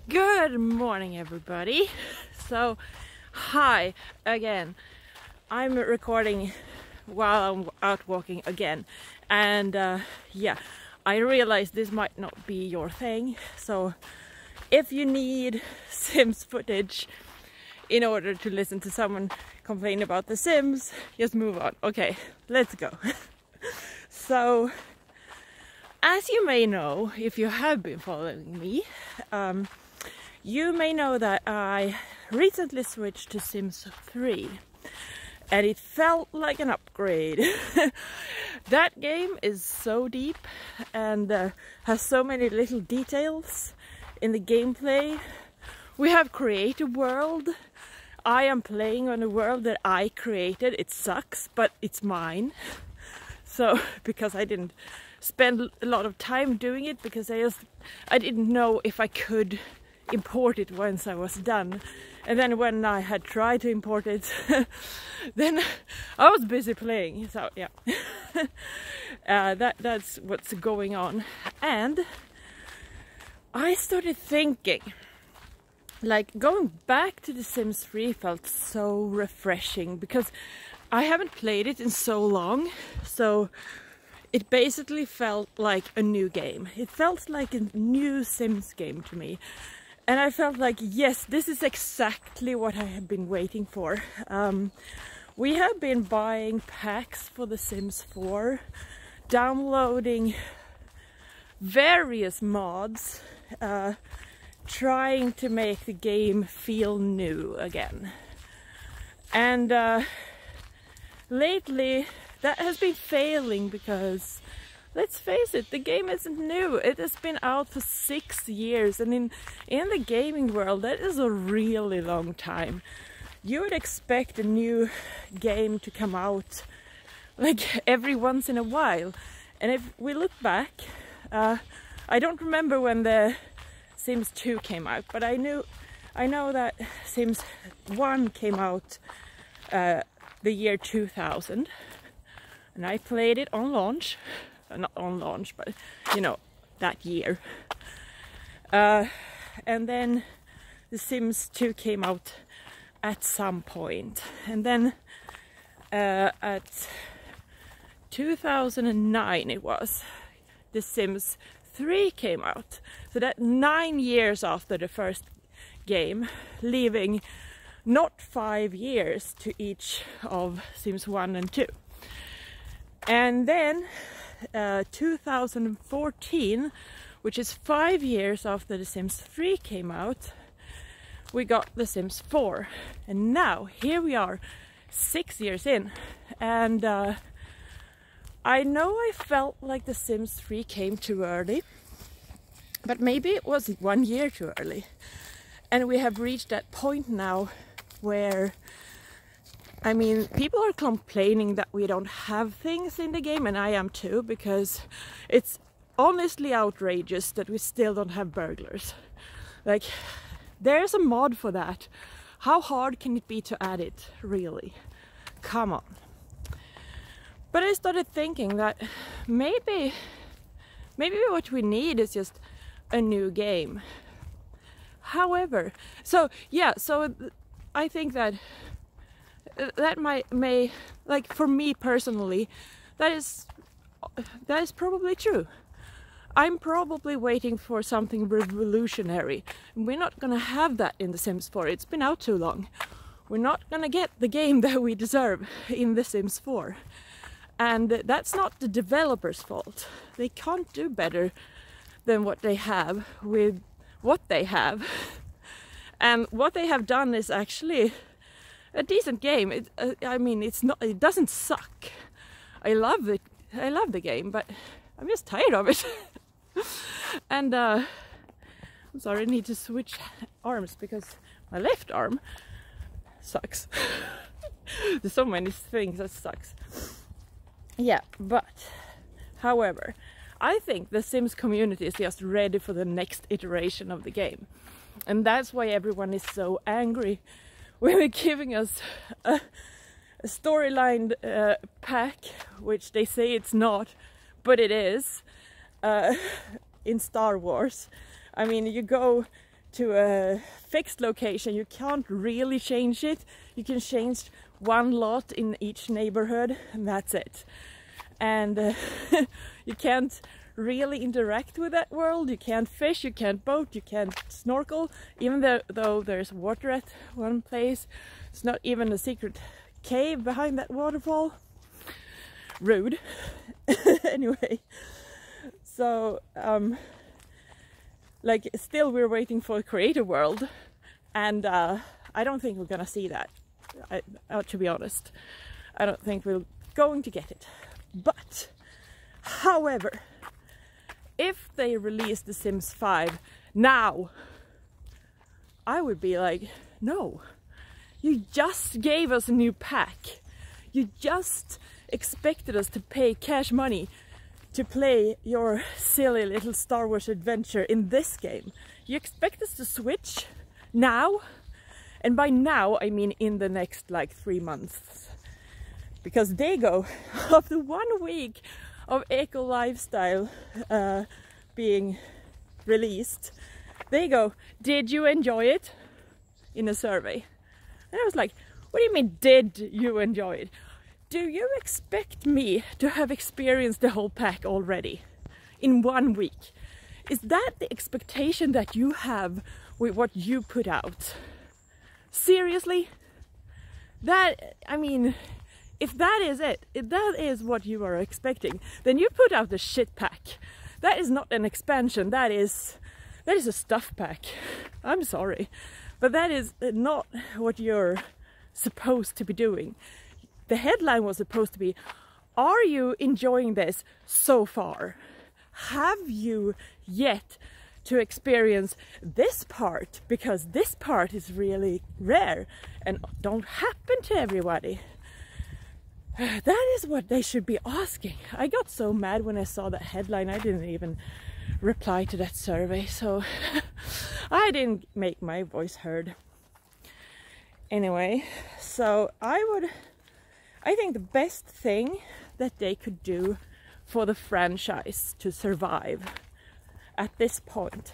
Good morning, everybody. So, hi again. I'm recording while I'm out walking again, and yeah, I realize this might not be your thing. So, if you need Sims footage in order to listen to someone complain about The Sims, just move on. Okay, let's go. So, as you may know, if you have been following me, you may know that I recently switched to Sims 3 and it felt like an upgrade. That game is so deep and has so many little details in the gameplay. We have created a world. I am playing on a world that I created. It sucks, but it's mine. So, because I didn't spend a lot of time doing it, because I didn't know if I could import it once I was done. And then when I had tried to import it, then I was busy playing. So yeah, that's what's going on. And I started thinking, like, going back to The Sims 3 felt so refreshing because I haven't played it in so long. So it basically felt like a new game. It felt like a new Sims game to me. And I felt like, yes, this is exactly what I have been waiting for. We have been buying packs for The Sims 4, downloading various mods, trying to make the game feel new again. And lately that has been failing because, let's face it, the game isn't new. It has been out for 6 years, and in the gaming world that is a really long time. You would expect a new game to come out like every once in a while. And if we look back, I don't remember when the Sims 2 came out, but I know that Sims 1 came out the year 2000, and I played it on launch. Not on launch, but you know, that year. And then The Sims 2 came out at some point, and then at 2009 it was, The Sims 3 came out. So that 9 years after the first game, leaving not 5 years to each of Sims 1 and 2. And then 2014, which is 5 years after The Sims 3 came out, we got The Sims 4. And now, here we are, 6 years in. And I know I felt like The Sims 3 came too early, but maybe it was 1 year too early. And we have reached that point now where, I mean, people are complaining that we don't have things in the game, and I am too, because it's honestly outrageous that we still don't have burglars. Like, there's a mod for that. How hard can it be to add it, really? Come on. But I started thinking that maybe what we need is just a new game. However, so yeah, so I think that may, like, for me personally, that is probably true. I'm probably waiting for something revolutionary. We're not gonna have that in The Sims 4. It's been out too long. We're not gonna get the game that we deserve in The Sims 4. And that's not the developers' fault. They can't do better than what they have with what they have. And what they have done is actually a decent game. I mean, it's not. It doesn't suck. I love it. I love the game, but I'm just tired of it. And I'm sorry, I need to switch arms because my left arm sucks. There's so many things that sucks. Yeah, but however, I think the Sims community is just ready for the next iteration of the game, and that's why everyone is so angry when they're giving us a storyline pack, which they say it's not, but it is, in Star Wars. I mean, you go to a fixed location. You can't really change it. You can change one lot in each neighborhood and that's it. And you can't really interact with that world. You can't fish, you can't boat, you can't snorkel, even though there's water at one place. It's not even a secret cave behind that waterfall. Rude. Anyway, so like still we're waiting for the creative world, and I don't think we're gonna see that. To be honest, I don't think we're going to get it. But however, if they release The Sims 5 now, I would be like, no, you just gave us a new pack. You just expected us to pay cash money to play your silly little Star Wars adventure in this game. You expect us to switch now? And by now, I mean in the next like 3 months. Because they go, after 1 week of Eco Lifestyle being released, they go, did you enjoy it? In a survey. And I was like, what do you mean, did you enjoy it? Do you expect me to have experienced the whole pack already in 1 week? Is that the expectation that you have with what you put out? Seriously? That, I mean, if that is it, if that is what you are expecting, then you put out the shit pack. That is not an expansion, that is a stuff pack. I'm sorry, but that is not what you're supposed to be doing. The headline was supposed to be, are you enjoying this so far? Have you yet to experience this part? Because this part is really rare and don't happen to everybody. That is what they should be asking. I got so mad when I saw that headline, I didn't even reply to that survey, so I didn't make my voice heard. Anyway, so I think the best thing that they could do for the franchise to survive at this point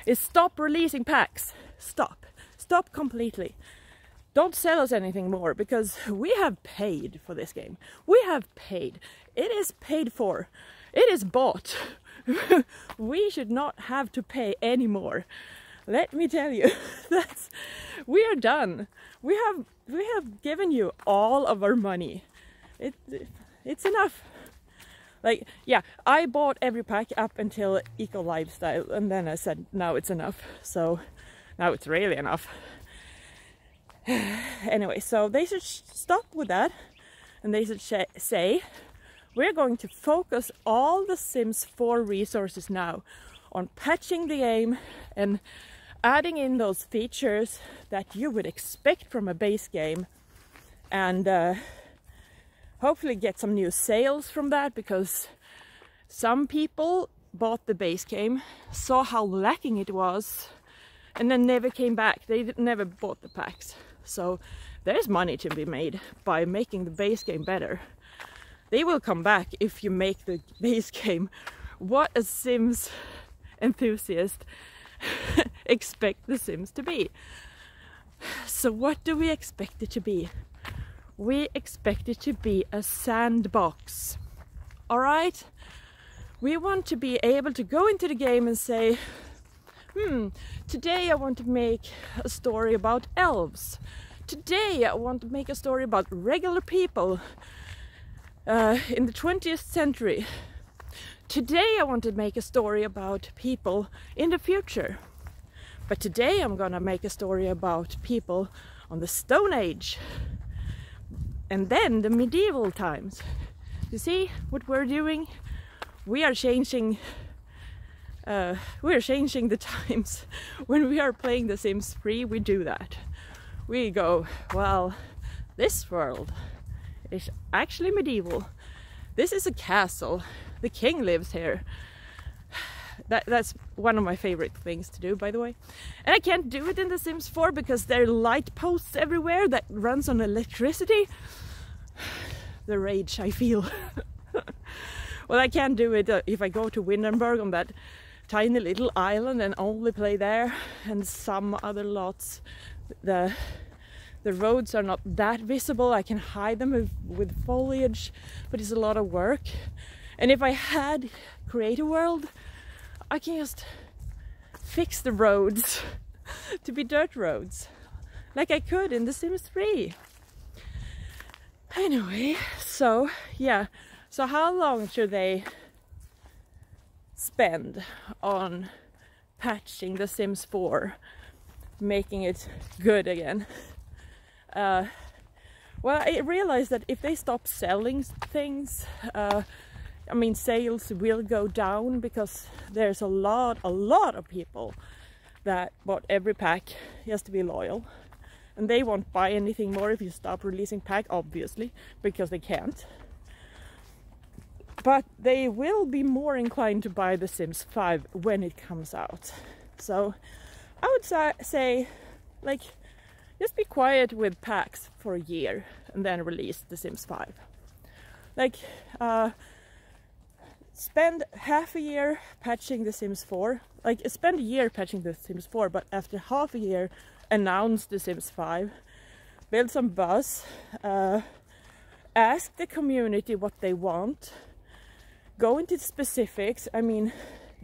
is stop releasing packs. Stop completely. Don't sell us anything more, because we have paid for this game. We have paid. It is paid for. It is bought. We should not have to pay anymore. Let me tell you, we are done. We have given you all of our money. It's enough. Like, yeah, I bought every pack up until Eco Lifestyle, and then I said, now it's enough. So now it's really enough. Anyway, so they should stop with that, and they should say, we're going to focus all the Sims 4 resources now on patching the game and adding in those features that you would expect from a base game, and hopefully get some new sales from that, because some people bought the base game, saw how lacking it was, and then never came back. They never bought the packs. So there's money to be made by making the base game better. They will come back if you make the base game what a Sims enthusiast expect the Sims to be. So what do we expect it to be? We expect it to be a sandbox. Alright? We want to be able to go into the game and say, today I want to make a story about elves. Today I want to make a story about regular people in the 20th century. Today I want to make a story about people in the future. But today I'm gonna make a story about people on the Stone Age. And then the medieval times. You see what we're doing? We are changing the times. When we are playing The Sims 3, we do that. We go, well, this world is actually medieval. This is a castle. The king lives here. That's one of my favorite things to do, by the way. And I can't do it in The Sims 4 because there are light posts everywhere that runs on electricity. The rage I feel. Well, I can't do it if I go to Windenburg on that tiny little island and only play there, and some other lots the roads are not that visible. I can hide them with foliage, but it's a lot of work. And if I had Create a World, I can just fix the roads to be dirt roads, like I could in The Sims 3. Anyway, so yeah, so how long should they spend on patching The Sims 4, making it good again? Well, I realized that if they stop selling things, I mean, sales will go down, because there's a lot of people that bought every pack just to be loyal, and they won't buy anything more if you stop releasing pack, obviously, because they can't. But they will be more inclined to buy The Sims 5 when it comes out. So I would say, like, just be quiet with packs for a year and then release The Sims 5. Like, spend half a year patching The Sims 4. Like, spend a year patching The Sims 4, but after half a year, announce The Sims 5. Build some buzz. Ask the community what they want. Go into specifics. I mean,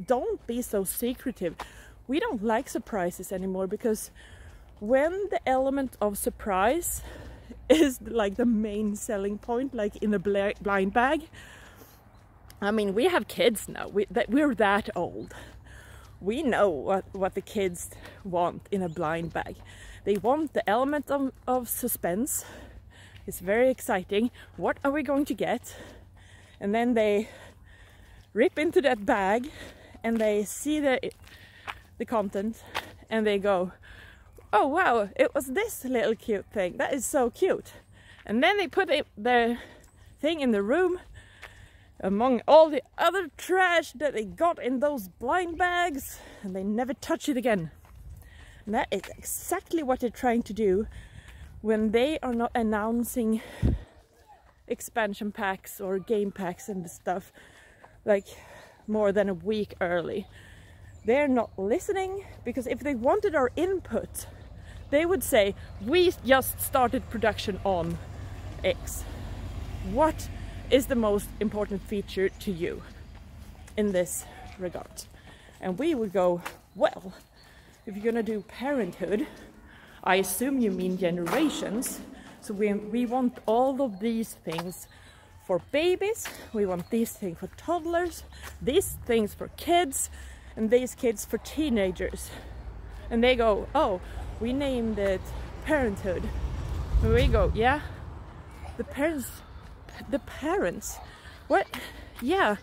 don't be so secretive. We don't like surprises anymore, because when the element of surprise is like the main selling point, like in a blind bag. I mean, we have kids now. We're that old. We know what the kids want in a blind bag. They want the element of suspense. It's very exciting. What are we going to get? And then they rip into that bag and they see the content and they go, oh wow, it was this little cute thing. That is so cute. And then they put their thing in the room among all the other trash that they got in those blind bags, and they never touch it again. And that is exactly what they're trying to do when they are not announcing expansion packs or game packs and stuff like more than a week early. They're not listening, because if they wanted our input, they would say, we just started production on X. What is the most important feature to you in this regard? And we would go, well, if you're gonna do parenthood, I assume you mean generations. So we want all of these things for babies, we want these things for toddlers, these things for kids, and these kids for teenagers. And they go, oh, we named it Parenthood. And we go, yeah, the parents, what? Yeah,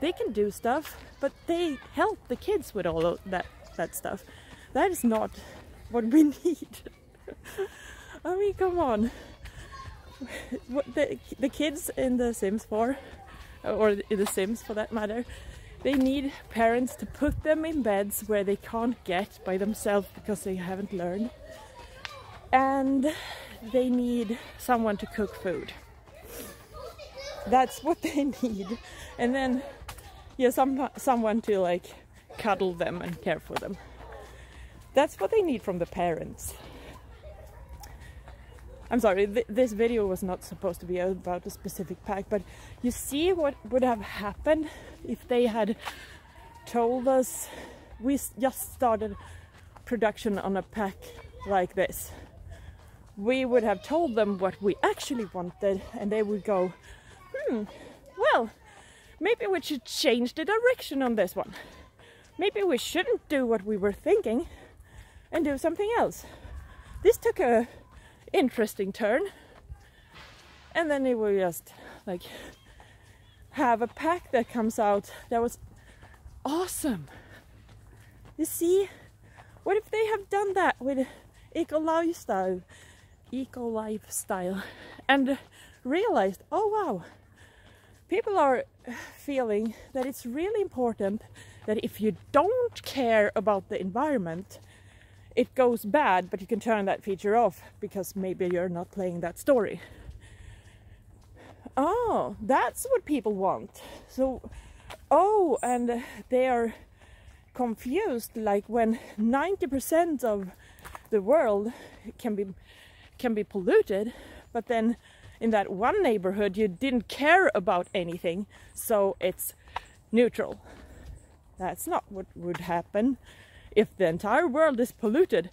they can do stuff, but they help the kids with all of that stuff. That is not what we need. I mean, come on. The kids in The Sims 4, or in The Sims for that matter, they need parents to put them in beds where they can't get by themselves because they haven't learned. And they need someone to cook food. That's what they need. And then, yeah, someone to like cuddle them and care for them. That's what they need from the parents. I'm sorry, this video was not supposed to be about a specific pack, but you see what would have happened if they had told us we just started production on a pack like this. We would have told them what we actually wanted, and they would go, well, maybe we should change the direction on this one. Maybe we shouldn't do what we were thinking and do something else. This took a interesting turn, and then they will just like have a pack that comes out that was awesome. You see, what if they have done that with eco lifestyle and realized, oh wow, people are feeling that it's really important that if you don't care about the environment, it goes bad, but you can turn that feature off because maybe you're not playing that story. Oh, that's what people want. So, oh, and they are confused, like when 90% of the world can be polluted, but then in that one neighborhood you didn't care about anything, so it's neutral. That's not what would happen. If the entire world is polluted,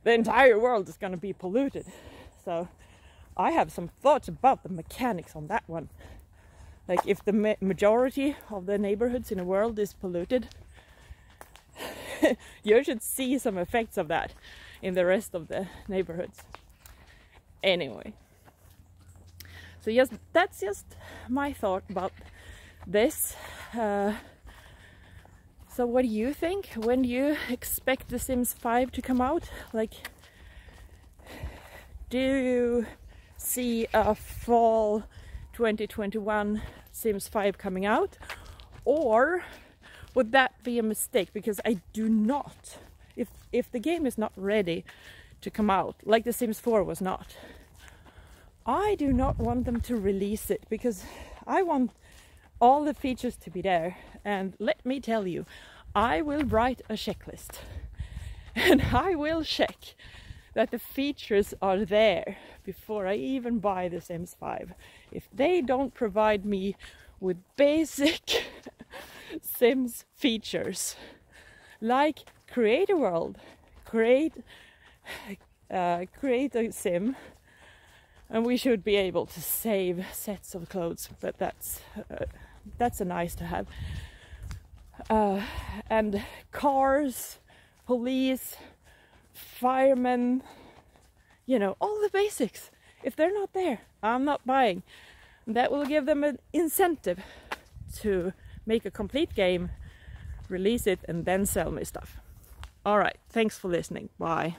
the entire world is going to be polluted. So I have some thoughts about the mechanics on that one. Like if the majority of the neighborhoods in the world is polluted, you should see some effects of that in the rest of the neighborhoods. Anyway, so yes, that's just my thought about this. So what do you think? When do you expect The Sims 5 to come out? Like, do you see a fall 2021 Sims 5 coming out? Or would that be a mistake? Because I do not, if the game is not ready to come out, like The Sims 4 was not, I do not want them to release it, because I want all the features to be there. And let me tell you, I will write a checklist and I will check that the features are there before I even buy The Sims 5. If they don't provide me with basic Sims features like create a world, create a sim, and we should be able to save sets of clothes, but that's a nice to have. And cars, police, firemen, you know, all the basics. If they're not there, I'm not buying. That will give them an incentive to make a complete game, release it, and then sell me stuff. All right, thanks for listening. Bye.